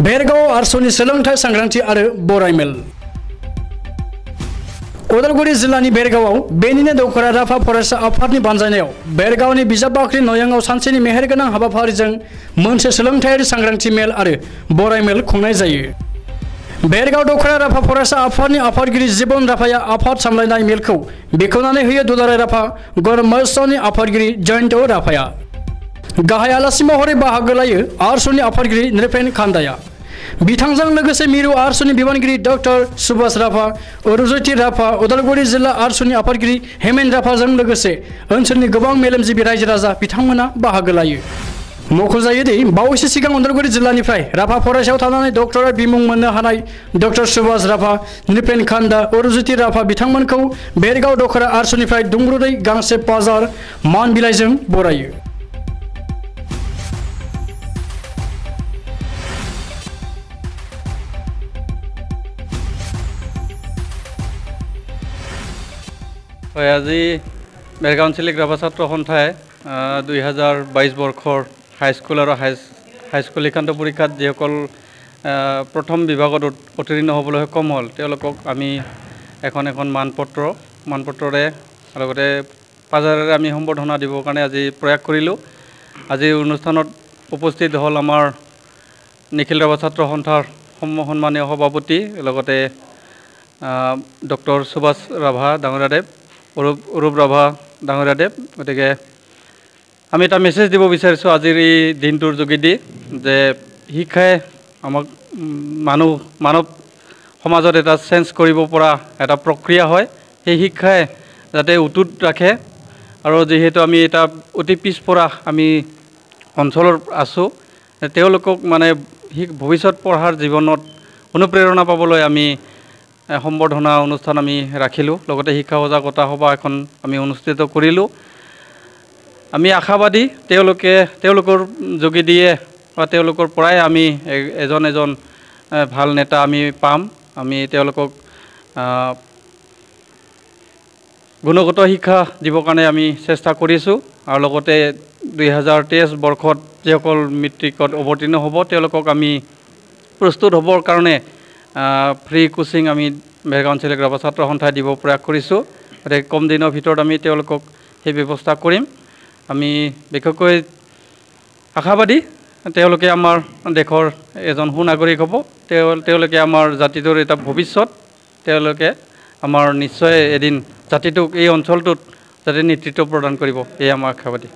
बेरगाव आरस'नि सोलोंथाइ सांग्रांथि आरो बराय मेल। उदालगुरि जिल्लानि बेरगावआव बेनिनो दखरा राफा फरायसा आफादनि बानजायनायाव बेरगावनि बिजाब बाख्रि नयाङाव सानसेनि मेहेरगोनां हाबाफारिजों मोनसे सोलोंथायारि सांग्रांथि मेल आरो बराय मेल खुंनाय जायो। बेरगाव दखरा राफा फरायसा आफादनि आफादगिरि जिबन राफाया आफाद सामलायनाय मेलखौ बेखेवनानै होयो। दुलाराय राफा गरमसनि आफादगिरि जयन्त राफाया। गाहाय आलासि महरै बाहागो लायो आरस'नि आफादगिरि नृपेन खान्दाया। बिथांजों लोगोसे मिरु आरस'नि बिबानगिरि डॉक्टर सुभाष राभा, अरुज्योति राभा, उदालगुरि जिल्ला आरस'नि आफादगिरि हेमेन राभाजों लोगोसे ओनसोलनि गोबां मेलेमजिबि रायजो राजा बिथांमोना बाहागो लायो। मख'जायोदि बावैसो सिगां उदालगुरि जिल्लानिफ्राय राभा फरायसायाव थानानै डक्टरेट बिमुं मोननो हानाय डॉक्टर सुभाष राभा, नृपेन खान्दा, अरुज्योति राभा बिथांमोनखौ बेरगाव दखरा आरस'निफ्राय दुंब्रुदै गांसे पाजार मान बिलाइजों बरायो। আজি बेरगाव आঞ্চলিক राभा ছাত্ৰ সন্থাই 2022 বৰ্ষৰ হাইস্কুল আৰু হাইস্কুল শিক্ষান্ত পৰীক্ষাত যিসকল প্ৰথম বিভাগত উত্তীৰ্ণ হ'বলৈ সক্ষম হ'ল তেওঁলোকক আমি এখন মানপত্ৰৰে লগতে পাজাৰেৰে আমি সম্বৰ্ধনা দিবৰ কাৰণে আজি প্ৰয়াস কৰিলোঁ। আজি অনুষ্ঠানত উপস্থিত হ'ল আমাৰ নিখিল ৰাভা ছাত্ৰ সন্থাৰ সন্মানীয় সভাপতি লগতে ডক্টৰ সুভাষ ৰাভা ডাঙৰীয়াদেৱ, অৰূপ ৰাভা ডাঙৰীয়াদেৱ। গতিকে আমি এটা মেছেজ দিব বিচাৰিছোঁ আজিৰ এই দিনটোৰ যোগেদি যে শিক্ষাই আমাক মানৱ সমাজত এটা চেঞ্জ কৰিব পৰা এটা প্ৰক্ৰিয়া হয়। সেই শিক্ষাই যাতে অটুট ৰাখে আৰু যিহেতু আমি এটা অতি পিছপৰা আমি অঞ্চলৰ আছোঁ, তেওঁলোকক মানে ভৱিষ্যত পঢ়াৰ জীৱনত অনুপ্ৰেৰণা পাবলৈ আমি সম্বৰ্ধনা অনুষ্ঠান আমি ৰাখিলোঁ। লগতে শিক্ষা সজাগতা সভা এখন আমি অনুষ্ঠিত কৰিলোঁ। আমি আশাবাদী তেওঁলোকৰ যোগেদিয়ে বা তেওঁলোকৰ পৰাই আমি এজন ভাল নেতা আমি পাম। আমি তেওঁলোকক গুণগত শিক্ষা দিবৰ কাৰণে আমি চেষ্টা কৰিছোঁ আৰু লগতে 2023 বৰ্ষত যিসকল মেট্ৰিকত অৱতীৰ্ণ হ'ব তেওঁলোকক আমি প্ৰস্তুত হ'বৰ কাৰণে ফ্ৰী কোচিং আমি বেৰগাঁও আঞ্চলিক ৰাভা ছাত্ৰ সন্থাই দিব প্ৰয়াস কৰিছোঁ। গতিকে কম দিনৰ ভিতৰত আমি তেওঁলোকক সেই ব্যৱস্থা কৰিম। আমি বিশেষকৈ আশাবাদী তেওঁলোকে আমাৰ দেশৰ এজন সুনাগৰিক হ'ব, তেওঁলোকে আমাৰ জাতিটোৰ এটা ভৱিষ্যত, তেওঁলোকে আমাৰ নিশ্চয় এদিন জাতিটোক এই অঞ্চলটোত যাতে নেতৃত্ব প্ৰদান কৰিব, এয়া আমাৰ আশাবাদী।